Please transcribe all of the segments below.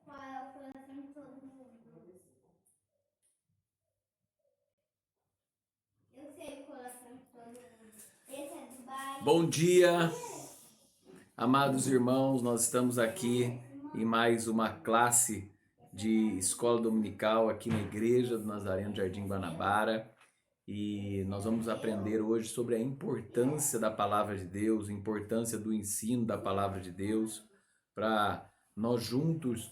qual é o coração de todo mundo. Eu sei o coração de todo mundo. Esse é do Bahia. Bom dia, amados irmãos, nós estamos aqui em mais uma classe de escola dominical aqui na Igreja do Nazareno do Jardim Guanabara, e nós vamos aprender hoje sobre a importância da palavra de Deus, a importância do ensino da palavra de Deus, para nós juntos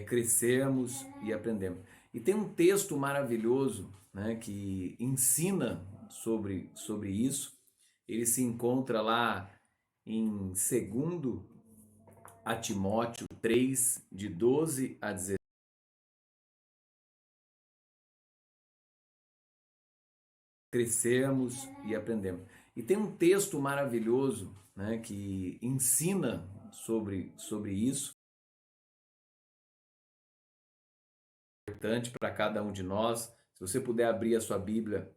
crescermos e aprendermos. E tem um texto maravilhoso, né, que ensina sobre isso. Ele se encontra lá em 2 a Timóteo 3, de 12 a 16. Crescermos e aprendemos. E tem um texto maravilhoso, né, que ensina sobre isso. Importante para cada um de nós. Se você puder abrir a sua Bíblia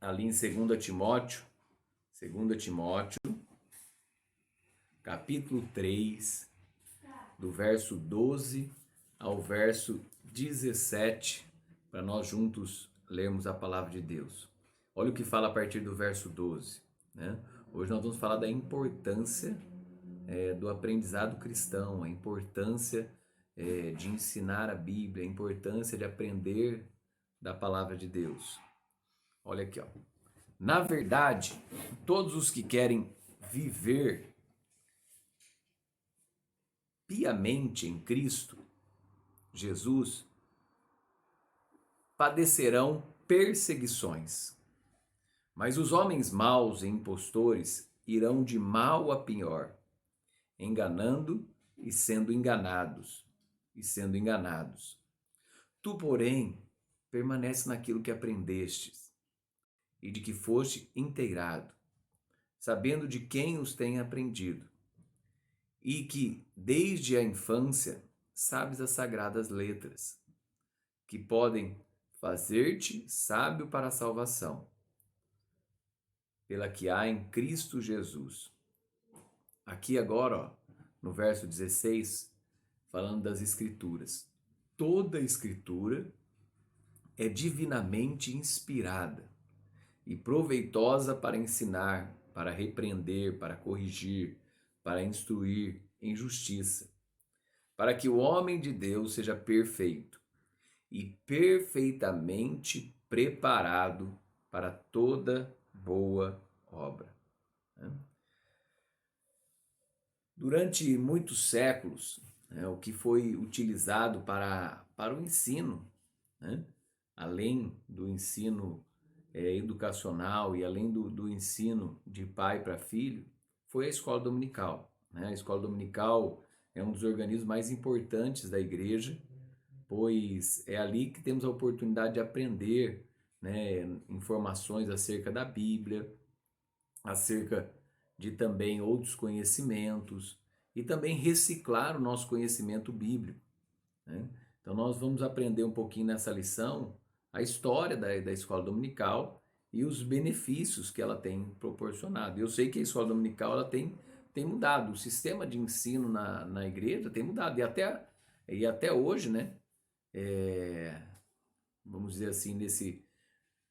ali em 2 Timóteo, capítulo 3, do verso 12 ao verso 17, para nós juntos lermos a palavra de Deus. Olha o que fala a partir do verso 12. Né? Hoje nós vamos falar da importância do aprendizado cristão, a importância de ensinar a Bíblia, a importância de aprender da palavra de Deus. Olha aqui, ó. Na verdade, todos os que querem viver piamente em Cristo Jesus padecerão perseguições. Mas os homens maus e impostores irão de mal a pior, enganando e sendo enganados. Tu, porém, permanece naquilo que aprendestes e de que foste inteirado, sabendo de quem os tem aprendido, e que desde a infância sabes as sagradas letras, que podem fazer-te sábio para a salvação, pela que há em Cristo Jesus. Aqui agora, ó, no verso 16, falando das Escrituras. Toda a Escritura é divinamente inspirada e proveitosa para ensinar, para repreender, para corrigir, para instruir em justiça, para que o homem de Deus seja perfeito e perfeitamente preparado para toda boa obra. Durante muitos séculos, o que foi utilizado para o ensino, além do ensino educacional e além do ensino de pai para filho, foi a escola dominical. A escola dominical é um dos organismos mais importantes da igreja, pois é ali que temos a oportunidade de aprender, informações acerca da Bíblia, acerca de também outros conhecimentos e também reciclar o nosso conhecimento bíblico. Então nós vamos aprender um pouquinho nessa lição a história da escola dominical e os benefícios que ela tem proporcionado. Eu sei que a escola dominical ela tem mudado, o sistema de ensino na igreja tem mudado, e até hoje, vamos dizer assim,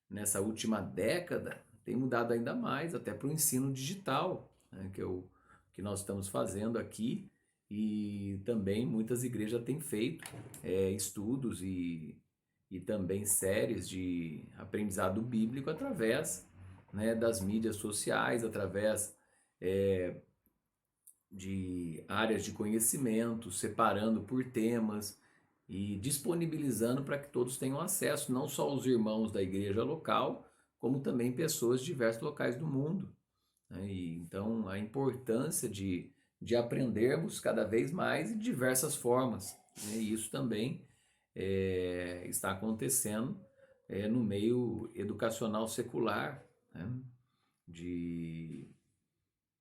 nessa última década, tem mudado ainda mais, até para o ensino digital, que nós estamos fazendo aqui, e também muitas igrejas têm feito estudos e também séries de aprendizado bíblico através das mídias sociais, através de áreas de conhecimento, separando por temas e disponibilizando para que todos tenham acesso, não só os irmãos da igreja local, como também pessoas de diversos locais do mundo. E, então, a importância de aprendermos cada vez mais de diversas formas. E isso também está acontecendo no meio educacional secular,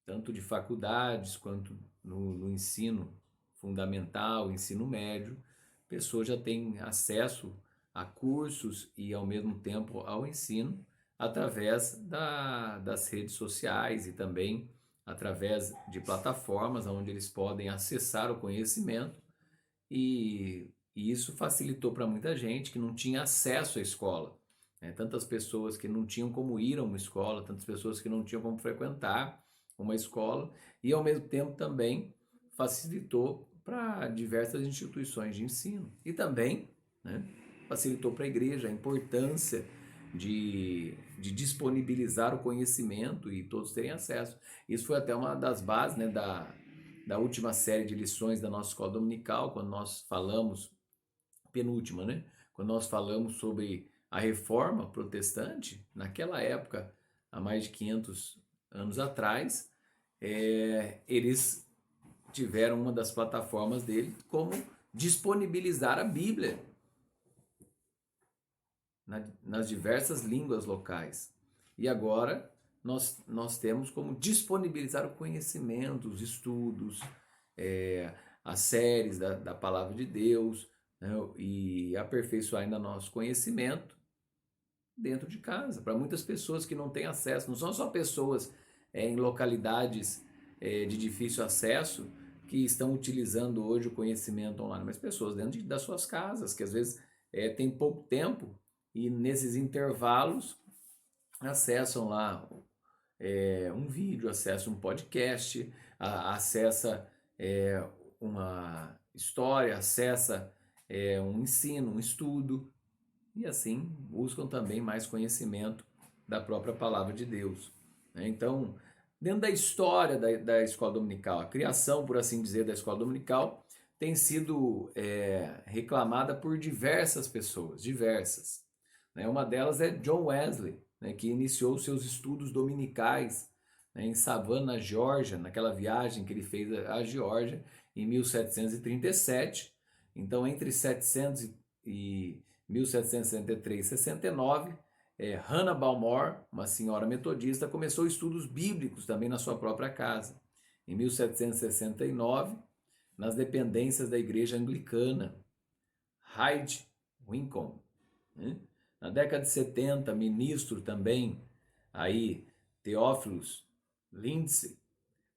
tanto de faculdades quanto no ensino fundamental, ensino médio. Pessoas já têm acesso a cursos e ao mesmo tempo ao ensino através das redes sociais e também através de plataformas onde eles podem acessar o conhecimento e isso facilitou para muita gente que não tinha acesso à escola. Tantas pessoas que não tinham como ir a uma escola, tantas pessoas que não tinham como frequentar uma escola e ao mesmo tempo também facilitou para diversas instituições de ensino e também, né, facilitou para a igreja a importância de disponibilizar o conhecimento e todos terem acesso. Isso foi até uma das bases, né, da última série de lições da nossa escola dominical, quando nós falamos, penúltima, né, quando nós falamos sobre a reforma protestante, naquela época, há mais de 500 anos atrás, eles tiveram uma das plataformas dele como disponibilizar a Bíblia nas diversas línguas locais. E agora nós temos como disponibilizar o conhecimento, os estudos, as séries da Palavra de Deus, né, e aperfeiçoar ainda nosso conhecimento dentro de casa. Para muitas pessoas que não têm acesso, não são só pessoas em localidades de difícil acesso que estão utilizando hoje o conhecimento online, mas pessoas dentro das suas casas, que às vezes têm pouco tempo e nesses intervalos acessam lá um vídeo, acessam um podcast, acessa uma história, acessa um ensino, um estudo, e assim buscam também mais conhecimento da própria palavra de Deus. Então, dentro da história da escola dominical, a criação, por assim dizer, da escola dominical tem sido reclamada por diversas pessoas, diversas. Uma delas é John Wesley, que iniciou seus estudos dominicais em Savannah, Geórgia, naquela viagem que ele fez à Geórgia em 1737. Então, entre 700 e 1763 e 69, Hannah Balmore, uma senhora metodista, começou estudos bíblicos também na sua própria casa. Em 1769, nas dependências da igreja anglicana, Hyde Wincombe, né? Na década de 70, ministro também, aí, Theophilus Lindsey,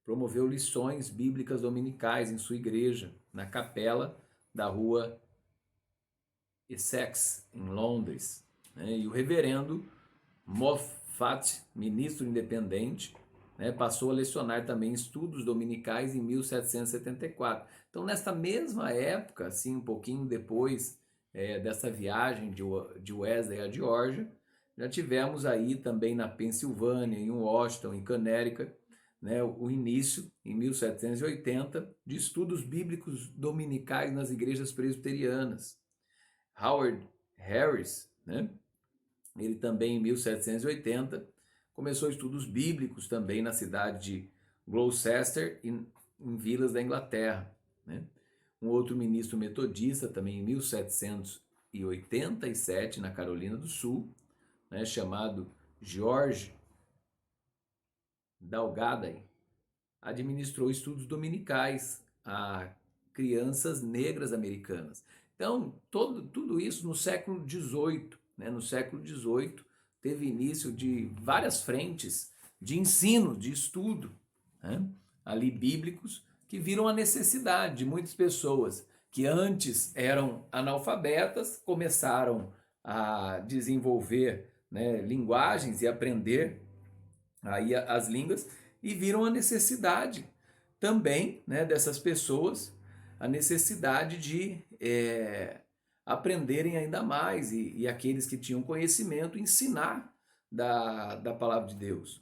promoveu lições bíblicas dominicais em sua igreja, na capela da rua Essex, em Londres. E o reverendo Moffat, ministro independente, passou a lecionar também estudos dominicais em 1774. Então, nesta mesma época, assim, um pouquinho depois dessa viagem de Wesley à Geórgia, já tivemos aí também na Pensilvânia, em Washington, em Connecticut, o início, em 1780, de estudos bíblicos dominicais nas igrejas presbiterianas. Howard Harris, ele também em 1780 começou estudos bíblicos também na cidade de Gloucester, em vilas da Inglaterra. Um outro ministro metodista também em 1787 na Carolina do Sul, chamado George Dalgaday, administrou estudos dominicais a crianças negras americanas. Então, tudo isso no século XVIII. No século XVIII, teve início de várias frentes de ensino, de estudo, ali bíblicos, que viram a necessidade de muitas pessoas que antes eram analfabetas, começaram a desenvolver linguagens e aprender aí as línguas, e viram a necessidade também dessas pessoas, a necessidade de aprenderem ainda mais e aqueles que tinham conhecimento ensinar da palavra de Deus.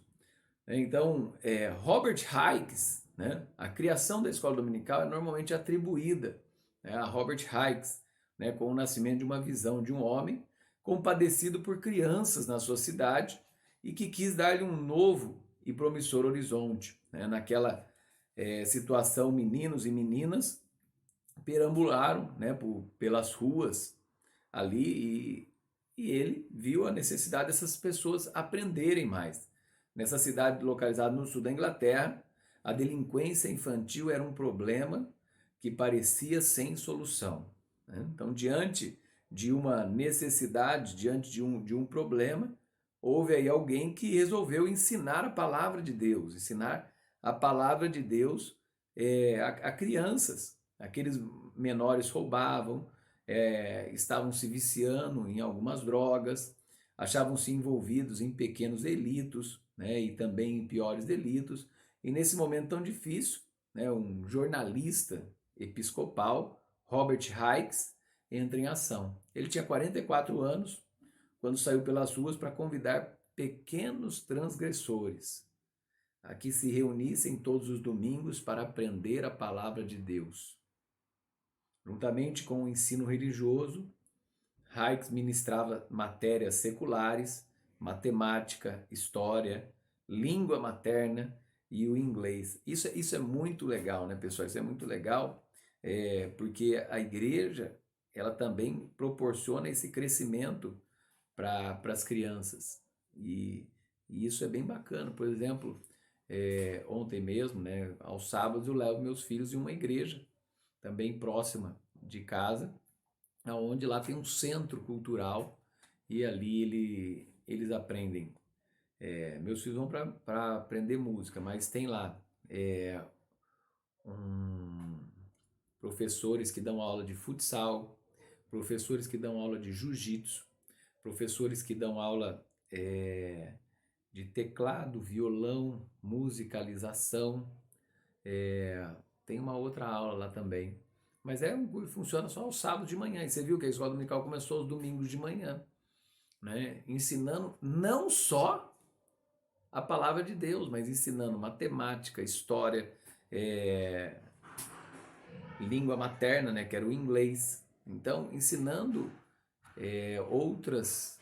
Então, Robert Hicks, a criação da escola dominical é normalmente atribuída a Robert Hicks, com o nascimento de uma visão de um homem compadecido por crianças na sua cidade e que quis dar-lhe um novo e promissor horizonte. Naquela situação, meninos e meninas perambularam pelas ruas ali e ele viu a necessidade dessas pessoas aprenderem mais. Nessa cidade localizada no sul da Inglaterra, a delinquência infantil era um problema que parecia sem solução. Então, diante de uma necessidade, diante de um problema, houve aí alguém que resolveu ensinar a palavra de Deus, ensinar a palavra de Deus a crianças. Aqueles menores roubavam, estavam se viciando em algumas drogas, achavam-se envolvidos em pequenos delitos, né, e também em piores delitos. E nesse momento tão difícil, né, um jornalista episcopal, Robert Hicks, entra em ação. Ele tinha 44 anos quando saiu pelas ruas para convidar pequenos transgressores a que se reunissem todos os domingos para aprender a palavra de Deus. Juntamente com o ensino religioso, Hicks ministrava matérias seculares, matemática, história, língua materna e o inglês. Isso é muito legal, né, pessoal? Isso é muito legal, porque a igreja ela também proporciona esse crescimento para as crianças. E isso é bem bacana. Por exemplo, ontem mesmo, né, aos sábados, eu levo meus filhos em uma igreja também próxima de casa, onde lá tem um centro cultural e ali eles aprendem. Meus filhos vão para aprender música, mas tem lá professores que dão aula de futsal, professores que dão aula de jiu-jitsu, professores que dão aula de teclado, violão, musicalização. Tem uma outra aula lá também. Mas funciona só aos sábados de manhã. E você viu que a escola dominical começou aos domingos de manhã, né? Ensinando não só a palavra de Deus, mas ensinando matemática, história, língua materna, né, que era o inglês. Então, ensinando outras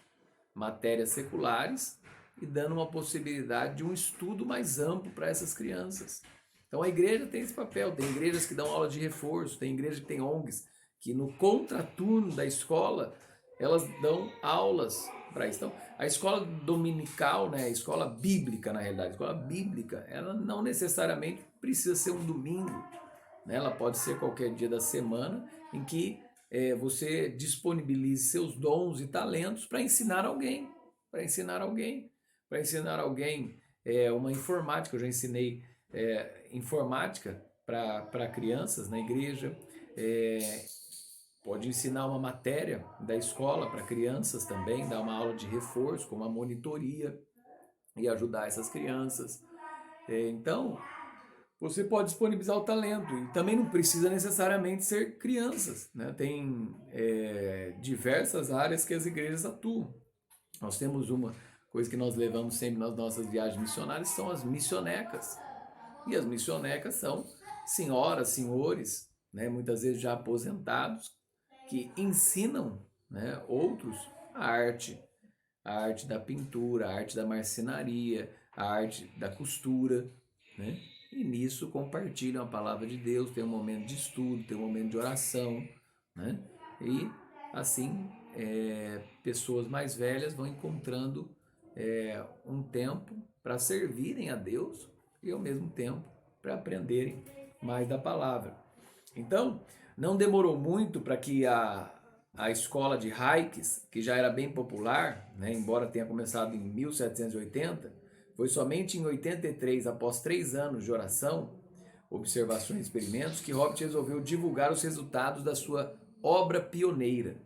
matérias seculares e dando uma possibilidade de um estudo mais amplo para essas crianças. Então a igreja tem esse papel, tem igrejas que dão aula de reforço, tem igrejas que tem ONGs, que no contraturno da escola, elas dão aulas para isso. Então, a escola dominical, né, a escola bíblica, na realidade, a escola bíblica, ela não necessariamente precisa ser um domingo, né? Ela pode ser qualquer dia da semana em que você disponibilize seus dons e talentos para ensinar alguém, para ensinar alguém, para ensinar alguém uma informática. Eu já ensinei informática para crianças na igreja, pode ensinar uma matéria da escola para crianças também, dar uma aula de reforço, com uma monitoria e ajudar essas crianças. Então, você pode disponibilizar o talento e também não precisa necessariamente ser crianças, né? Tem diversas áreas que as igrejas atuam. Nós temos uma coisa que nós levamos sempre nas nossas viagens missionárias, são as missionecas. E as missionecas são senhoras, senhores, né, muitas vezes já aposentados, que ensinam, né, outros a arte da pintura, a arte da marcenaria, a arte da costura, né? E nisso compartilham a palavra de Deus, tem um momento de estudo, tem um momento de oração, né? E assim pessoas mais velhas vão encontrando um tempo para servirem a Deus e ao mesmo tempo para aprenderem mais da palavra. Então, não demorou muito para que a escola de Hikes, que já era bem popular, né, embora tenha começado em 1780, foi somente em 83, após 3 anos de oração, observações e experimentos, que Robert resolveu divulgar os resultados da sua obra pioneira.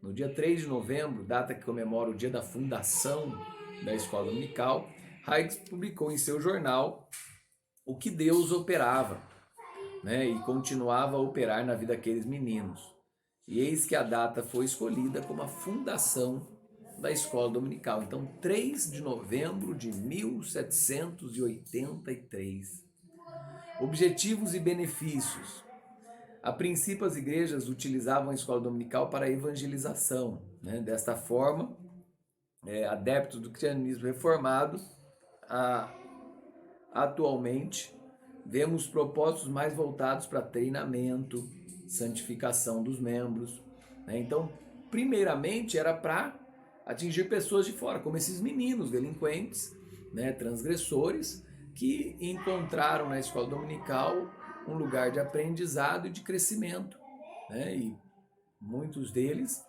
No dia 3 de novembro, data que comemora o dia da fundação da escola dominical, Hikes publicou em seu jornal o que Deus operava, né, e continuava a operar na vida daqueles meninos. E eis que a data foi escolhida como a fundação da escola dominical. Então, 3 de novembro de 1783. Objetivos e benefícios. A princípio, as igrejas utilizavam a escola dominical para a evangelização, né? Desta forma, adeptos do cristianismo reformado, atualmente, vemos propósitos mais voltados para treinamento, santificação dos membros, né? Então, primeiramente, era para atingir pessoas de fora, como esses meninos delinquentes, né, transgressores, que encontraram na escola dominical um lugar de aprendizado e de crescimento, né? E muitos deles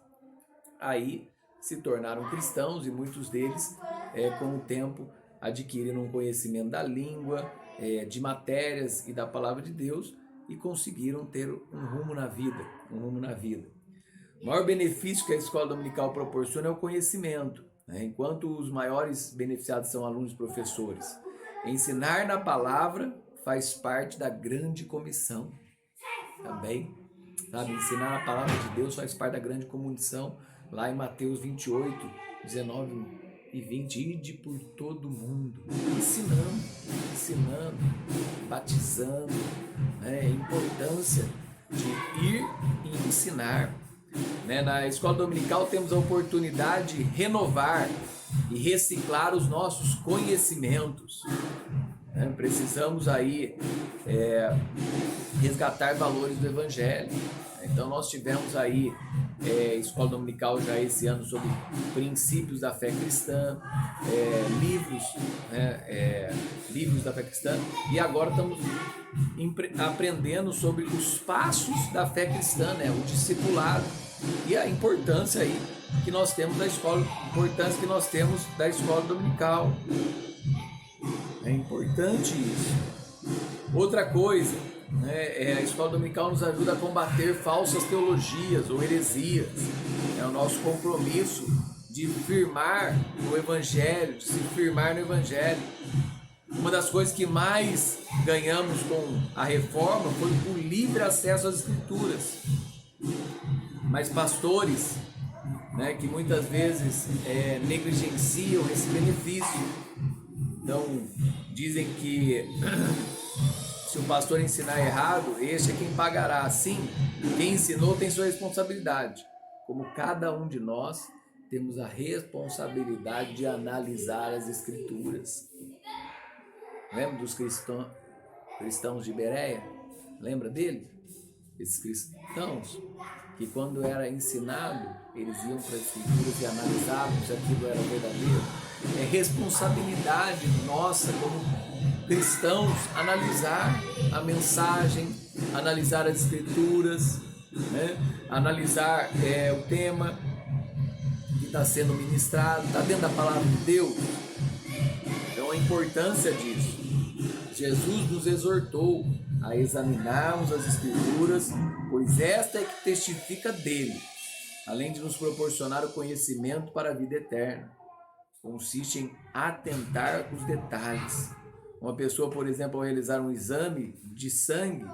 aí se tornaram cristãos e muitos deles, com o tempo, adquiriram um conhecimento da língua, de matérias e da palavra de Deus e conseguiram ter um rumo na vida, O maior benefício que a escola dominical proporciona é o conhecimento, né? Enquanto os maiores beneficiados são alunos e professores. Ensinar na palavra faz parte da grande comissão também, sabe? Ensinar a palavra de Deus faz parte da grande comissão, lá em Mateus 28, 19 e 20, ide por todo mundo, ensinando, batizando, né? A importância de ir e ensinar, né? Na escola dominical temos a oportunidade de renovar e reciclar os nossos conhecimentos, né? Precisamos aí resgatar valores do Evangelho. Então nós tivemos aí escola dominical já esse ano sobre princípios da fé cristã, livros da fé cristã, e agora estamos aprendendo sobre os passos da fé cristã, né? O discipulado e a importância aí que nós temos da escola, da escola dominical. É importante isso. Outra coisa, né, a escola dominical nos ajuda a combater falsas teologias ou heresias. É o nosso compromisso de firmar no Evangelho, de se firmar no Evangelho. Uma das coisas que mais ganhamos com a reforma foi o livre acesso às Escrituras. Mas pastores, né, que muitas vezes negligenciam esse benefício. Então, dizem que se o pastor ensinar errado, este é quem pagará. Sim, quem ensinou tem sua responsabilidade. Como cada um de nós temos a responsabilidade de analisar as Escrituras. Lembra dos cristãos de Bereia? Lembra deles? Esses cristãos que quando era ensinado, eles iam para as Escrituras e analisavam se aquilo era verdadeiro. É responsabilidade nossa como cristãos analisar a mensagem, analisar as Escrituras, né? Analisar o tema que está sendo ministrado, está dentro da palavra de Deus. Então a importância disso. Jesus nos exortou a examinarmos as Escrituras, pois esta é que testifica dele, além de nos proporcionar o conhecimento para a vida eterna. Consiste em atentar os detalhes. Uma pessoa, por exemplo, ao realizar um exame de sangue,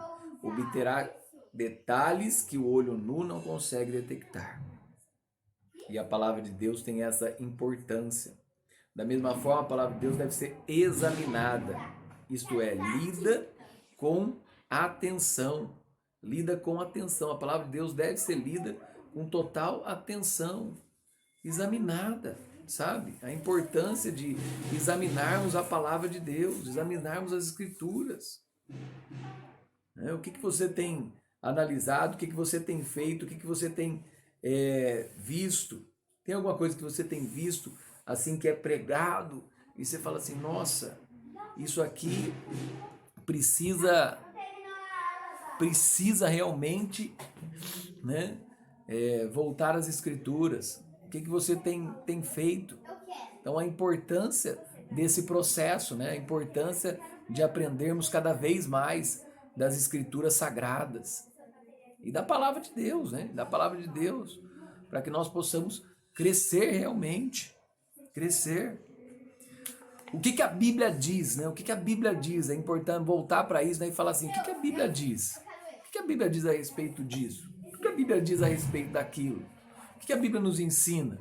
obterá detalhes que o olho nu não consegue detectar. E a palavra de Deus tem essa importância. Da mesma forma, a palavra de Deus deve ser examinada, isto é, lida com atenção. Lida com atenção. A palavra de Deus deve ser lida com total atenção, examinada. Sabe? A importância de examinarmos a palavra de Deus, examinarmos as Escrituras. O que você tem analisado, o que você tem feito, o que você tem visto? Tem alguma coisa que você tem visto assim que é pregado e você fala assim, nossa, isso aqui precisa realmente, né, voltar às Escrituras. O que você tem feito? Então a importância desse processo, né? A importância de aprendermos cada vez mais das Escrituras sagradas e da palavra de Deus, né? Da palavra de Deus, para que nós possamos crescer realmente, crescer. O que a Bíblia diz, né? O que a Bíblia diz? É importante voltar para isso, né? E falar assim, o que a Bíblia diz? O que a Bíblia diz a respeito disso? O que a Bíblia diz a respeito daquilo? O que a Bíblia nos ensina?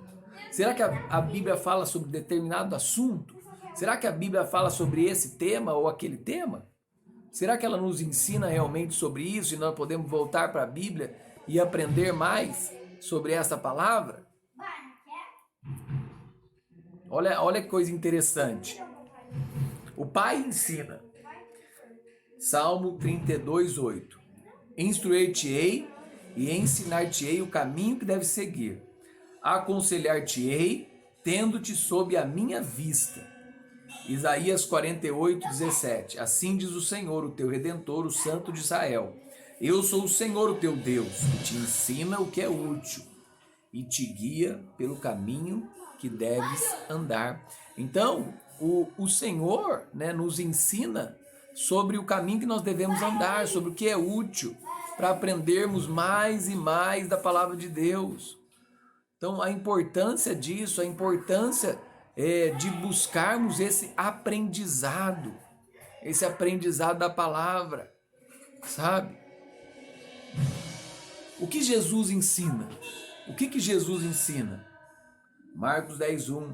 Será que a Bíblia fala sobre determinado assunto? Será que a Bíblia fala sobre esse tema ou aquele tema? Será que ela nos ensina realmente sobre isso e nós podemos voltar para a Bíblia e aprender mais sobre essa palavra? Olha que coisa interessante. O Pai ensina. Salmo 32:8. Instruir-te-ei e ensinar-te-ei o caminho que deves seguir. Aconselhar-te-ei, tendo-te sob a minha vista. Isaías 48:17. Assim diz o Senhor, o teu Redentor, o Santo de Israel. Eu sou o Senhor, o teu Deus, que te ensina o que é útil e te guia pelo caminho que deves andar. Então, o Senhor, né, nos ensina sobre o caminho que nós devemos andar, sobre o que é útil para aprendermos mais e mais da palavra de Deus. Então, a importância disso, a importância de buscarmos esse aprendizado da palavra, sabe? O que Jesus ensina? O que Jesus ensina? Marcos 10:1.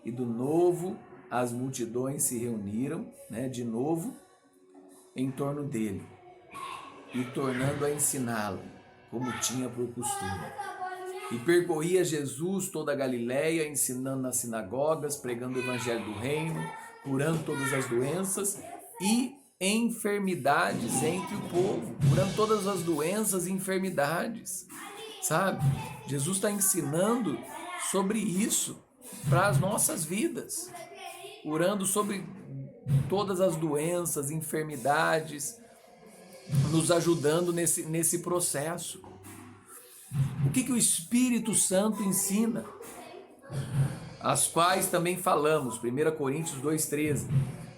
E do novo as multidões se reuniram, de novo, em torno dele, e tornando a ensiná-lo, como tinha por costume. E percorria Jesus toda a Galileia, ensinando nas sinagogas, pregando o evangelho do reino, curando todas as doenças e enfermidades entre o povo, curando todas as doenças e enfermidades, sabe? Jesus está ensinando sobre isso para as nossas vidas, curando sobre todas as doenças, enfermidades, nos ajudando nesse processo. O que o Espírito Santo ensina? As quais também falamos, 1 Coríntios 2,13.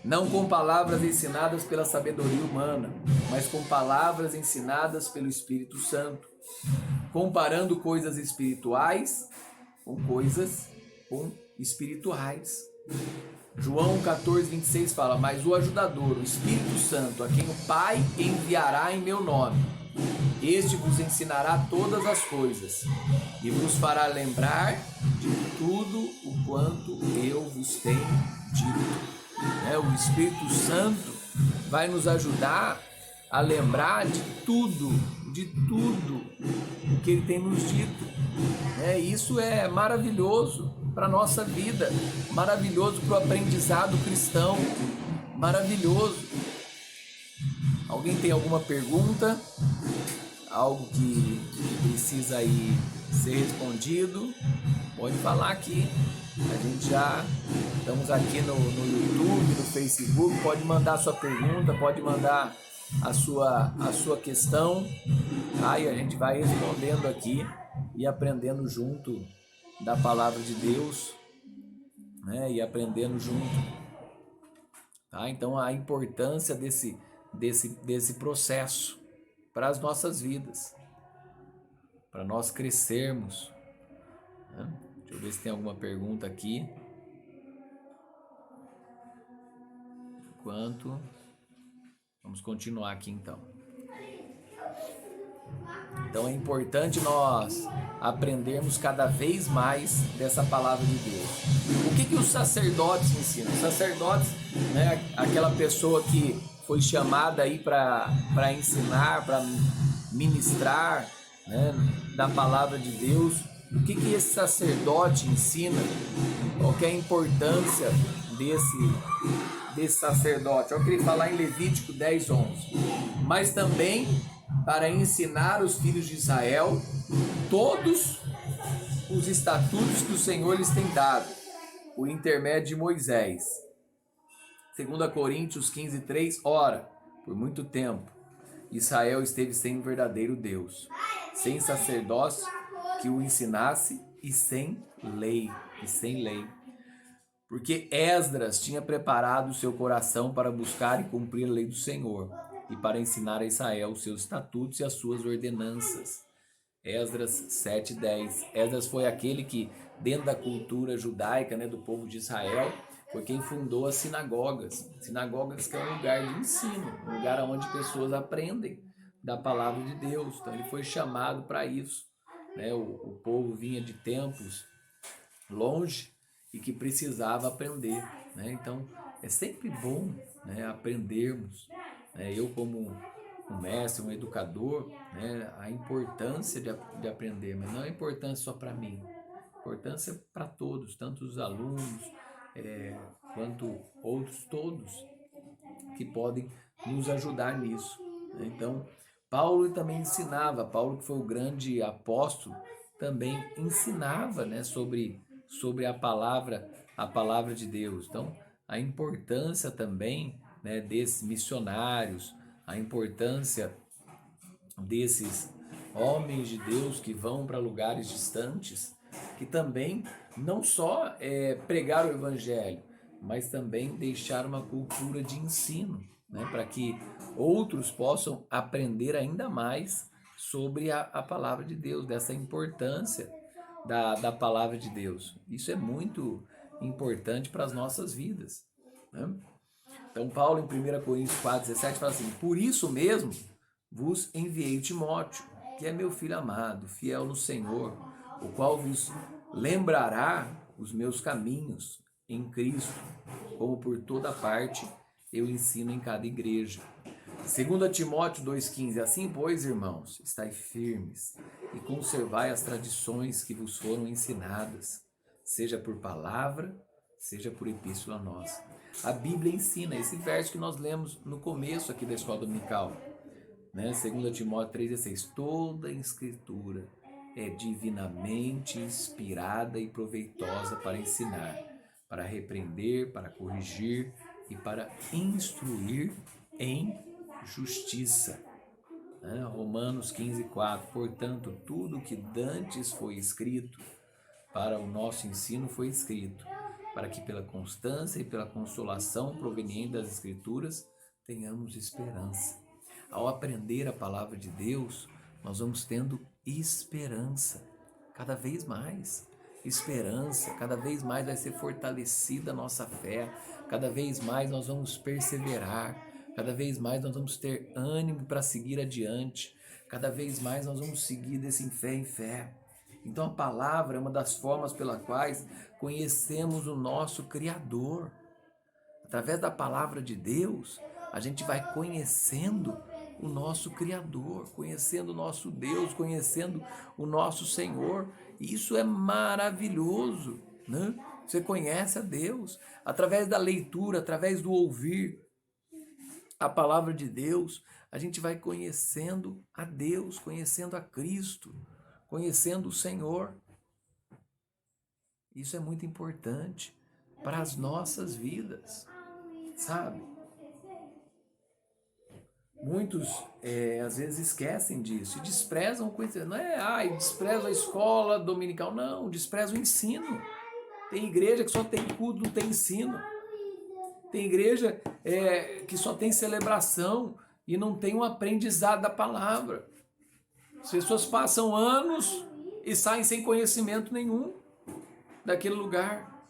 Não com palavras ensinadas pela sabedoria humana, mas com palavras ensinadas pelo Espírito Santo, comparando coisas espirituais com coisas espirituais. João 14,26 fala: mas o ajudador, o Espírito Santo, a quem o Pai enviará em meu nome, este vos ensinará todas as coisas e vos fará lembrar de tudo o quanto eu vos tenho dito. O Espírito Santo vai nos ajudar a lembrar de tudo o que ele tem nos dito. Isso é maravilhoso para a nossa vida, maravilhoso para o aprendizado cristão, maravilhoso. Alguém tem alguma pergunta? Algo que precisa aí ser respondido? Pode falar aqui. A gente já estamos aqui no YouTube, no Facebook. Pode mandar a sua pergunta, pode mandar a sua questão. E a gente vai respondendo aqui e aprendendo junto da palavra de Deus, e aprendendo junto. Então a importância desse processo para as nossas vidas, para nós crescermos. Deixa eu ver se tem alguma pergunta aqui. Enquanto, vamos continuar aqui então. Então é importante nós aprendermos cada vez mais dessa palavra de Deus. O que os sacerdotes ensinam? Os sacerdotes, aquela pessoa que foi chamada aí para ensinar, para ministrar, da palavra de Deus. O que esse sacerdote ensina? Qual que é a importância desse sacerdote? Olha o que ele fala em Levítico 10:11. Mas também para ensinar os filhos de Israel todos os estatutos que o Senhor lhes tem dado, por intermédio de Moisés. 2 Coríntios 15:3. Ora, por muito tempo, Israel esteve sem um verdadeiro Deus, sem sacerdócio que o ensinasse e sem lei. Porque Esdras tinha preparado o seu coração para buscar e cumprir a lei do Senhor e para ensinar a Israel os seus estatutos e as suas ordenanças. Esdras 7:10. Esdras foi aquele que, dentro da cultura judaica, do povo de Israel, foi quem fundou as sinagogas. Sinagogas que é um lugar de ensino, um lugar onde pessoas aprendem da palavra de Deus. Então ele foi chamado para isso. O povo vinha de tempos longe e que precisava aprender. Então é sempre bom, aprendermos. Eu como um mestre, um educador, a importância de aprender, mas não a importância só para mim, a importância para todos, tanto os alunos quanto outros, todos que podem nos ajudar nisso. Então Paulo também ensinava, Paulo que foi o grande apóstolo, também ensinava sobre a palavra de Deus. Então a importância também desses missionários, a importância desses homens de Deus que vão para lugares distantes, que também não só pregar o evangelho, mas também deixar uma cultura de ensino, né, para que outros possam aprender ainda mais sobre a palavra de Deus, dessa importância da palavra de Deus. Isso é muito importante para as nossas vidas, né? Então, Paulo, em 1 Coríntios 4,17, fala assim: por isso mesmo vos enviei Timóteo, que é meu filho amado, fiel no Senhor, o qual vos lembrará os meus caminhos em Cristo, como por toda parte eu ensino em cada igreja. 2 Timóteo 2,15: assim, pois, irmãos, estai firmes e conservai as tradições que vos foram ensinadas, seja por palavra, seja por epístola nossa. A Bíblia ensina esse verso que nós lemos no começo aqui da escola dominical, né? 2 Timóteo 3,16: toda a escritura é divinamente inspirada e proveitosa para ensinar, para repreender, para corrigir e para instruir em justiça. Romanos 15,4: portanto, tudo que dantes foi escrito para o nosso ensino foi escrito, para que pela constância e pela consolação proveniente das Escrituras tenhamos esperança. Ao aprender a palavra de Deus, nós vamos tendo esperança, cada vez mais. Esperança, cada vez mais vai ser fortalecida a nossa fé, cada vez mais nós vamos perseverar, cada vez mais nós vamos ter ânimo para seguir adiante, cada vez mais nós vamos seguir desse fé em fé. Então a palavra é uma das formas pelas quais conhecemos o nosso Criador. Através da palavra de Deus, a gente vai conhecendo o nosso Criador, conhecendo o nosso Deus, conhecendo o nosso Senhor. E isso é maravilhoso, né? Você conhece a Deus através da leitura, através do ouvir a palavra de Deus. A gente vai conhecendo a Deus, conhecendo a Cristo, conhecendo o Senhor. Isso é muito importante para as nossas vidas, sabe? Muitos às vezes esquecem disso e desprezam o conhecimento. Não é, despreza a escola dominical. Não, despreza o ensino. Tem igreja que só tem culto, não tem ensino. Tem igreja que só tem celebração e não tem um aprendizado da palavra. As pessoas passam anos e saem sem conhecimento nenhum daquele lugar,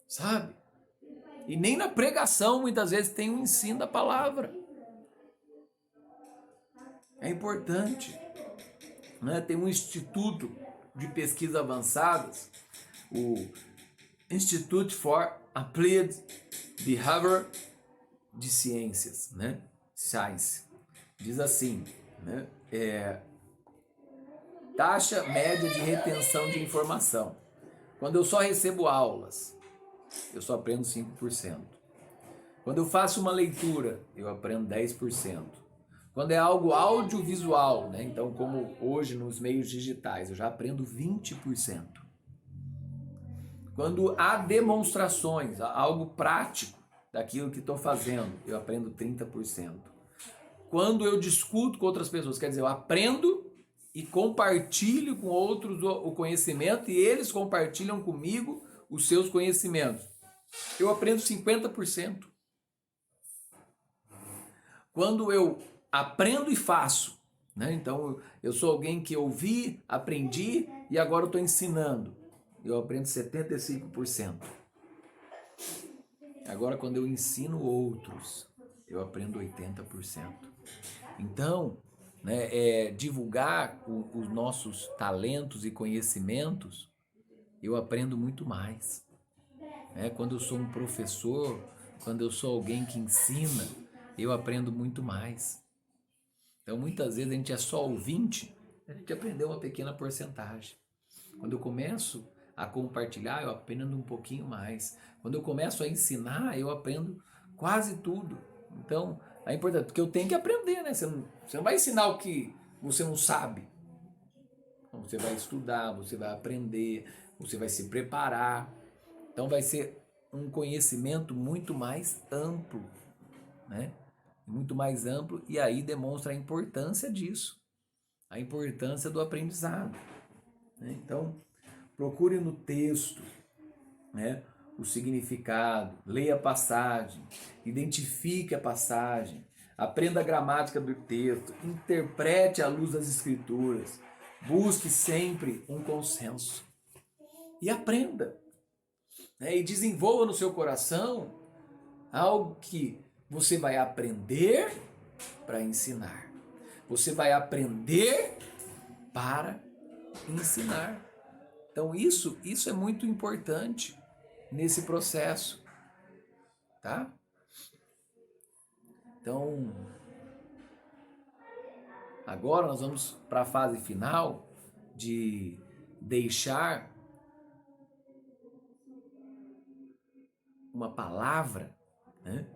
sabe? E nem na pregação muitas vezes tem um ensino da palavra. É importante, né? Tem um instituto de pesquisa avançadas, o Institute for Applied Behavior de Ciências, né? Science. Diz assim, né? Taxa média de retenção de informação. Quando eu só recebo aulas, eu só aprendo 5%. Quando eu faço uma leitura, eu aprendo 10%. Quando é algo audiovisual, né? Então, como hoje nos meios digitais, eu já aprendo 20%. Quando há demonstrações, algo prático daquilo que estou fazendo, eu aprendo 30%. Quando eu discuto com outras pessoas, quer dizer, eu aprendo e compartilho com outros o conhecimento e eles compartilham comigo os seus conhecimentos, eu aprendo 50%. Quando eu aprendo e faço, né? Então eu sou alguém que ouvi, aprendi e agora estou ensinando, eu aprendo 75%. Agora quando eu ensino outros, eu aprendo 80%. Então, né, divulgar os nossos talentos e conhecimentos, eu aprendo muito mais. Quando eu sou um professor, quando eu sou alguém que ensina, eu aprendo muito mais. Então, muitas vezes a gente é só ouvinte, a gente aprendeu uma pequena porcentagem. Quando eu começo a compartilhar, eu aprendo um pouquinho mais. Quando eu começo a ensinar, eu aprendo quase tudo. Então, é importante, porque eu tenho que aprender, né? Você não vai ensinar o que você não sabe. Então, você vai estudar, você vai aprender, você vai se preparar. Então, vai ser um conhecimento muito mais amplo, né? Muito mais amplo, e aí demonstra a importância disso, a importância do aprendizado, né? Então, procure no texto, né, o significado, leia a passagem, identifique a passagem, aprenda a gramática do texto, interprete à luz das Escrituras, busque sempre um consenso e aprenda, né? E desenvolva no seu coração algo que você vai aprender para ensinar. Você vai aprender para ensinar. Então isso é muito importante nesse processo, tá? Então, agora nós vamos para a fase final de deixar uma palavra, né?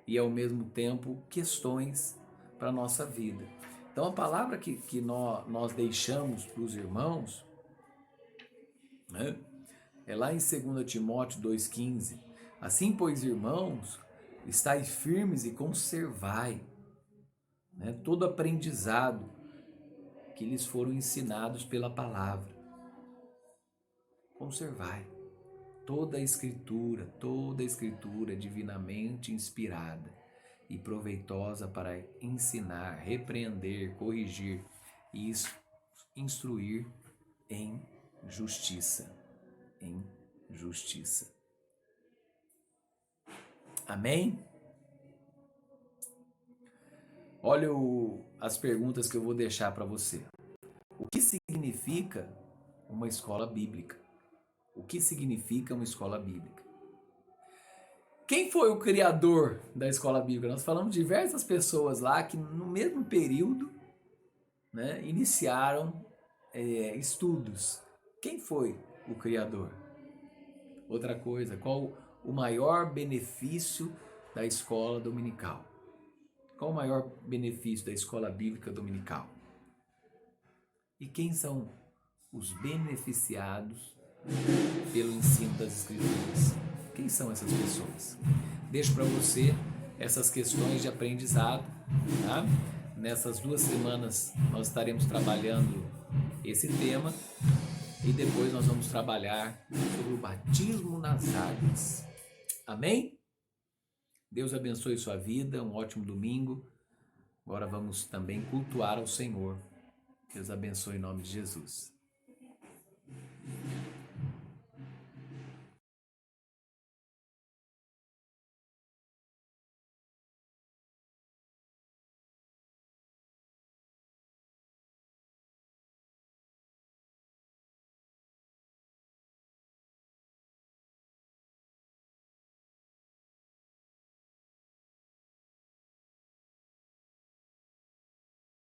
E ao mesmo tempo questões para a nossa vida. Então a palavra que nós deixamos para os irmãos, né? É lá em 2 Timóteo 2,15. Assim, pois, irmãos, estai firmes e conservai, né, todo aprendizado que lhes foram ensinados pela palavra. Conservai. Toda a escritura é divinamente inspirada e proveitosa para ensinar, repreender, corrigir e instruir em justiça. Em justiça. Amém? Olha as perguntas que eu vou deixar para você. O que significa uma escola bíblica? O que significa uma escola bíblica? Quem foi o criador da escola bíblica? Nós falamos de diversas pessoas lá que no mesmo período, né, iniciaram estudos. Quem foi o criador? Outra coisa, qual o maior benefício da escola dominical? Qual o maior benefício da escola bíblica dominical? E quem são os beneficiados pelo ensino das Escrituras? Quem são essas pessoas? Deixo para você essas questões de aprendizado, tá? Nessas 2 semanas nós estaremos trabalhando esse tema e depois nós vamos trabalhar sobre o batismo nas águas. Amém? Deus abençoe sua vida, um ótimo domingo. Agora vamos também cultuar ao Senhor. Deus abençoe em nome de Jesus.